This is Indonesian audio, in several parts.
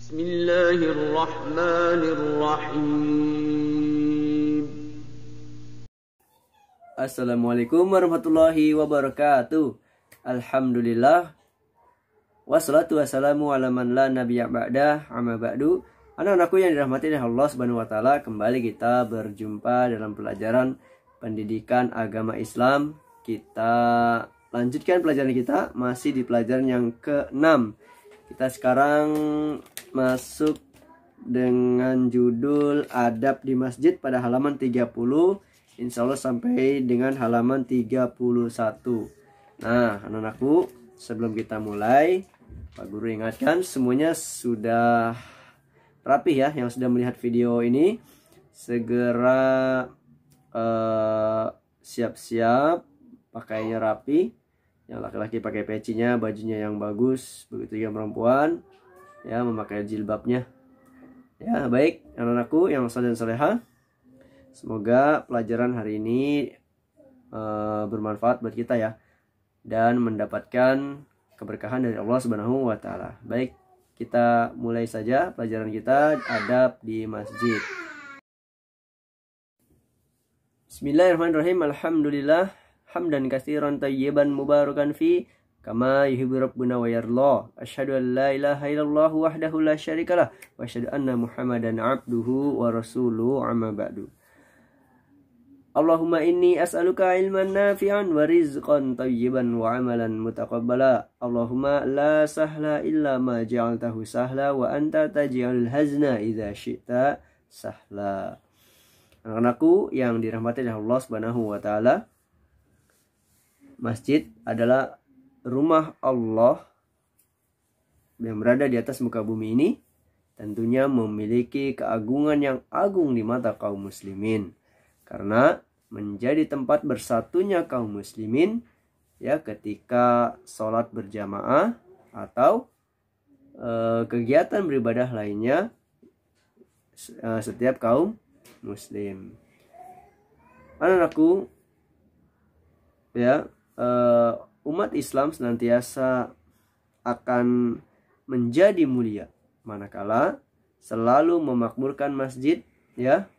Bismillahirrahmanirrahim. Assalamualaikum warahmatullahi wabarakatuh. Alhamdulillah. Wassalatu wassalamu ala man la nabiyya ba'dah, amma ba'du. Anak-anakku yang dirahmati oleh Allah Subhanahu wa taala, kembali kita berjumpa dalam pelajaran pendidikan agama Islam. Kita lanjutkan pelajaran kita, masih di pelajaran yang ke-6. Kita sekarang masuk dengan judul Adab di Masjid pada halaman 30. Insya Allah sampai dengan halaman 31. Nah, anak-anakku, sebelum kita mulai, Pak Guru ingatkan semuanya sudah rapi ya. Yang sudah melihat video ini, segera siap-siap, pakainya rapi. Yang laki-laki pakai pecinya, bajunya yang bagus. Begitu yang perempuan, ya, memakai jilbabnya. Ya, baik anak-anakku yang saleh dan saleha, semoga pelajaran hari ini bermanfaat buat kita ya, dan mendapatkan keberkahan dari Allah Subhanahu wa taala. Baik, kita mulai saja pelajaran kita, adab di masjid. Bismillahirrahmanirrahim. Alhamdulillah hamdan katsiran thayyiban mubarakan fi kama yuhibbu rabbuna wa yarda. Asyhadu an la ilaha illallah wahdahu la syarikalah wa asyhadu anna Muhammadan abduhu wa rasuluhu, amma ba'du. Allahumma inni as'aluka ilman nafi'an wa rizqan thayyiban wa amalan mutaqabbala. Allahumma la sahla illa ma ja'altahu sahla wa anta taj'alul hazna idza syi'ta sahla. Anak-anakku yang dirahmati oleh Allah Subhanahu wa taala, masjid adalah rumah Allah yang berada di atas muka bumi ini, tentunya memiliki keagungan yang agung di mata kaum muslimin, karena menjadi tempat bersatunya kaum muslimin ya ketika sholat berjamaah atau kegiatan beribadah lainnya setiap kaum muslim. Anak-anakku ya, umat Islam senantiasa akan menjadi mulia manakala selalu memakmurkan masjid ya,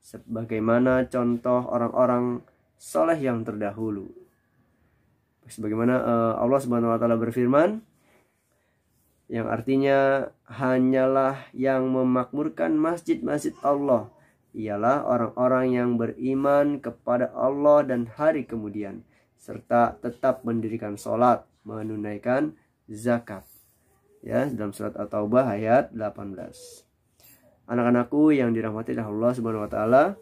sebagaimana contoh orang-orang soleh yang terdahulu. Sebagaimana Allah Subhanahu wa taala berfirman, yang artinya hanyalah yang memakmurkan masjid-masjid Allah ialah orang-orang yang beriman kepada Allah dan hari kemudian, serta tetap mendirikan sholat, menunaikan zakat. Ya, dalam surat At-Taubah ayat 18. Anak-anakku yang dirahmati oleh Allah Subhanahu wa taala,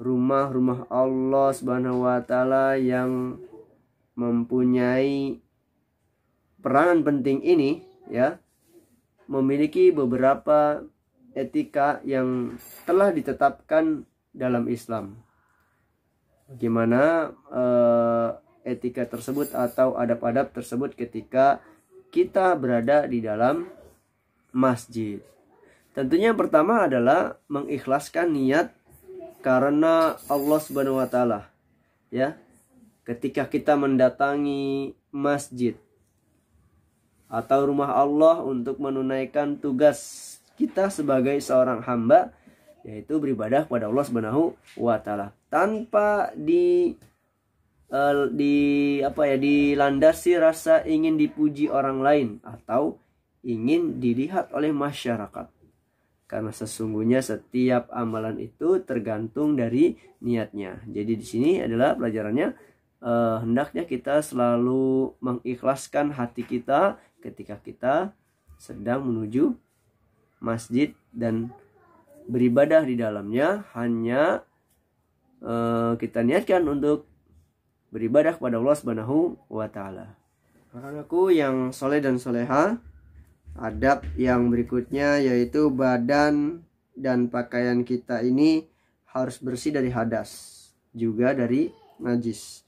rumah-rumah Allah Subhanahu wa taala yang mempunyai peranan penting ini ya, memiliki beberapa etika yang telah ditetapkan dalam Islam. Bagaimana etika tersebut atau adab-adab tersebut ketika kita berada di dalam masjid. Tentunya yang pertama adalah mengikhlaskan niat karena Allah Subhanahu wa taala. Ya. Ketika kita mendatangi masjid atau rumah Allah untuk menunaikan tugas kita sebagai seorang hamba, yaitu beribadah kepada Allah Subhanahu wa taala, tanpa dilandasi rasa ingin dipuji orang lain atau ingin dilihat oleh masyarakat. Karena sesungguhnya setiap amalan itu tergantung dari niatnya. Jadi di sini adalah pelajarannya, hendaknya kita selalu mengikhlaskan hati kita ketika kita sedang menuju masjid dan beribadah di dalamnya, hanya kita niatkan untuk beribadah kepada Allah Subhanahu wa taala. Anak-anakku yang soleh dan soleha, adab yang berikutnya yaitu badan dan pakaian kita ini harus bersih dari hadas, juga dari najis.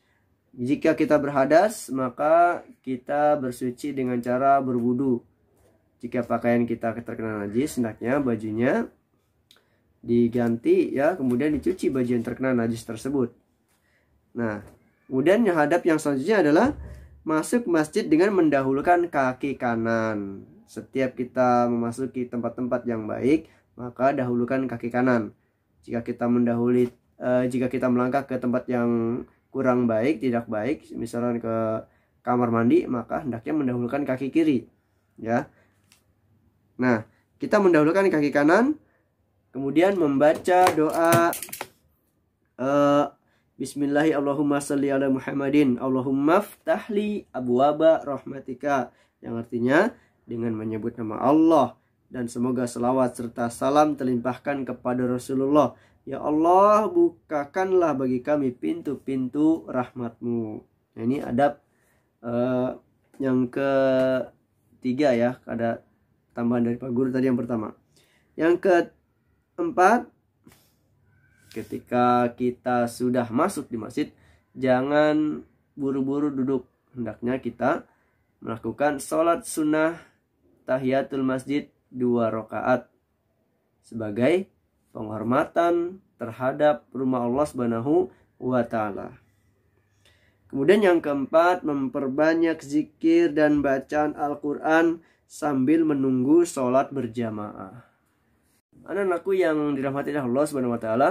Jika kita berhadas, maka kita bersuci dengan cara berwudu. Jika pakaian kita terkena najis, hendaknya bajunya diganti ya, kemudian dicuci baju yang terkena najis tersebut. Nah, kemudian yang adab yang selanjutnya adalah masuk masjid dengan mendahulukan kaki kanan. Setiap kita memasuki tempat-tempat yang baik, maka dahulukan kaki kanan. Jika kita melangkah ke tempat yang kurang baik, tidak baik, misalnya ke kamar mandi, maka hendaknya mendahulukan kaki kiri, ya. Nah, kita mendahulukan kaki kanan, kemudian membaca doa Bismillahirrahmanirrahim, Allahumma sholli ala Muhammadin, Allahumma ftahli abwaba rahmatika, yang artinya dengan menyebut nama Allah dan semoga selawat serta salam terlimpahkan kepada Rasulullah. Ya Allah, bukakanlah bagi kami pintu-pintu rahmatmu. Nah, ini adab yang ketiga ya, ada tambahan dari Pak Guru tadi yang pertama. Yang keempat, ketika kita sudah masuk di masjid, jangan buru-buru duduk. Hendaknya kita melakukan sholat sunnah tahiyatul masjid 2 rakaat sebagai penghormatan terhadap rumah Allah Subhanahu wa Ta'ala. Kemudian yang keempat, memperbanyak zikir dan bacaan Al-Quran sambil menunggu sholat berjamaah. Anak-anakku yang dirahmati Allah Subhanahu wa Ta'ala,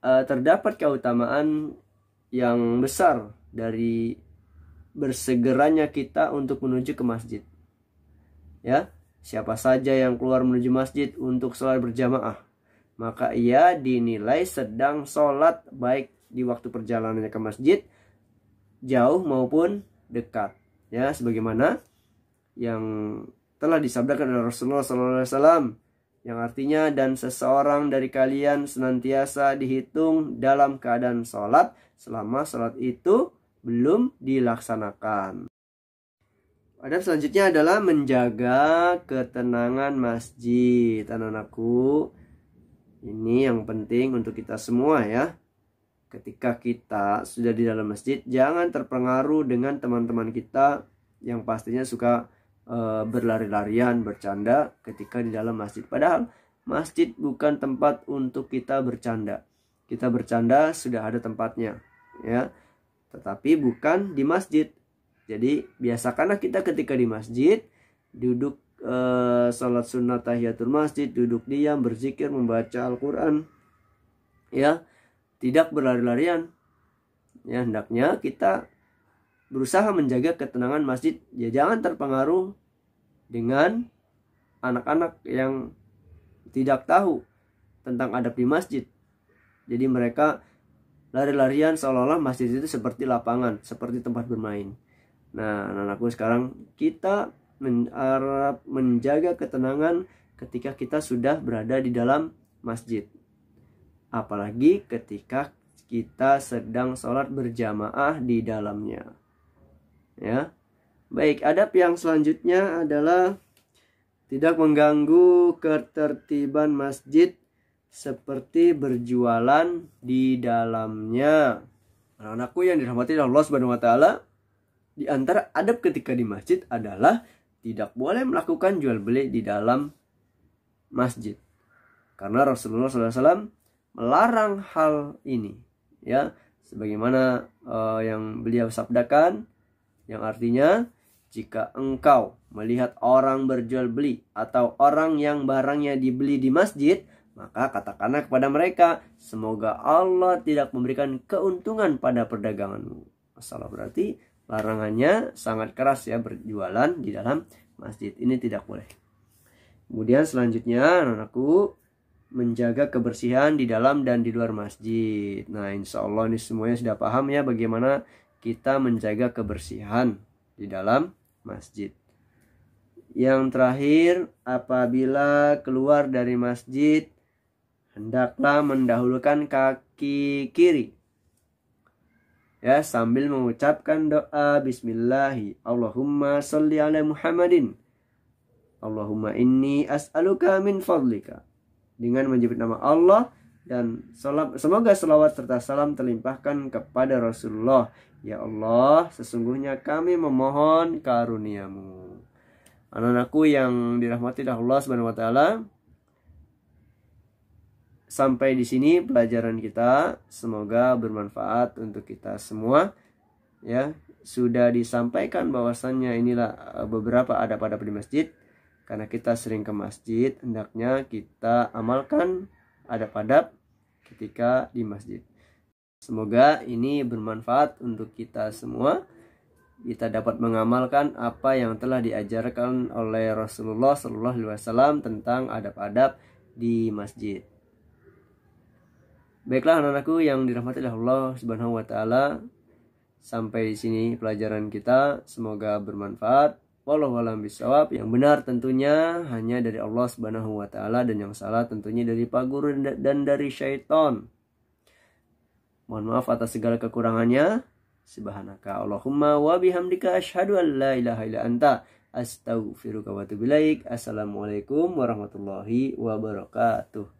terdapat keutamaan yang besar dari bersegeranya kita untuk menuju ke masjid. Ya, siapa saja yang keluar menuju masjid untuk sholat berjamaah, maka ia dinilai sedang sholat baik di waktu perjalanannya ke masjid, jauh maupun dekat. Ya, sebagaimana yang telah disabdakan oleh Rasulullah SAW, yang artinya, dan seseorang dari kalian senantiasa dihitung dalam keadaan sholat selama sholat itu belum dilaksanakan. Adab selanjutnya adalah menjaga ketenangan masjid. Anak-anakku, ini yang penting untuk kita semua ya. Ketika kita sudah di dalam masjid, jangan terpengaruh dengan teman-teman kita yang pastinya suka berlari-larian, bercanda ketika di dalam masjid. Padahal masjid bukan tempat untuk kita bercanda. Kita bercanda sudah ada tempatnya, ya. Tetapi bukan di masjid. Jadi biasakanlah kita ketika di masjid duduk salat sunnah tahiyatul masjid, duduk diam, berzikir, membaca Al-Quran, ya, tidak berlari-larian. Ya, hendaknya kita berusaha menjaga ketenangan masjid, ya, jangan terpengaruh dengan anak-anak yang tidak tahu tentang adab di masjid. Jadi mereka lari-larian seolah-olah masjid itu seperti lapangan, seperti tempat bermain. Nah, anak-anakku, sekarang kita harap menjaga ketenangan ketika kita sudah berada di dalam masjid. Apalagi ketika kita sedang sholat berjamaah di dalamnya. Ya, baik. Adab yang selanjutnya adalah tidak mengganggu ketertiban masjid seperti berjualan di dalamnya. Anak-anakku yang dirahmati Allah Subhanahu wa Ta'ala, di antara adab ketika di masjid adalah tidak boleh melakukan jual beli di dalam masjid. Karena Rasulullah SAW melarang hal ini, ya, sebagaimana yang beliau sabdakan, yang artinya, jika engkau melihat orang berjual beli atau orang yang barangnya dibeli di masjid, maka katakanlah kepada mereka, semoga Allah tidak memberikan keuntungan pada perdaganganmu. Masalah berarti larangannya sangat keras ya, berjualan di dalam masjid. Ini tidak boleh. Kemudian selanjutnya, anakku, menjaga kebersihan di dalam dan di luar masjid. Nah, insya Allah ini semuanya sudah paham ya bagaimana kita menjaga kebersihan di dalam masjid. Yang terakhir, apabila keluar dari masjid, hendaklah mendahulukan kaki kiri, ya, sambil mengucapkan doa Bismillahi, Allahumma sholli ala Muhammadin, Allahumma inni as'aluka min fadlika, dengan menyebut nama Allah dan semoga selawat serta salam terlimpahkan kepada Rasulullah. Ya Allah, sesungguhnya kami memohon karuniamu. Anak-anakku yang dirahmati Allah Subhanahu wa Ta'ala, sampai di sini pelajaran kita. Semoga bermanfaat untuk kita semua. ya sudah disampaikan bahwasannya inilah beberapa adab-adab di masjid. Karena kita sering ke masjid, hendaknya kita amalkan adab-adab ketika di masjid. Semoga ini bermanfaat untuk kita semua. Kita dapat mengamalkan apa yang telah diajarkan oleh Rasulullah SAW tentang adab-adab di masjid. Baiklah anak-anakku yang dirahmati oleh Allah Subhanahu wa taala. Sampai di sini pelajaran kita, semoga bermanfaat. Wallahu a'lam bishawab. Yang benar tentunya hanya dari Allah Subhanahu wa taala, dan yang salah tentunya dari Pak Guru dan dari syaitan. Mohon maaf atas segala kekurangannya. Subhanaka Allahumma wa bihamdika asyhadu an la ilaha illa anta astaghfiruka wa atubu ilaik. Assalamualaikum warahmatullahi wabarakatuh.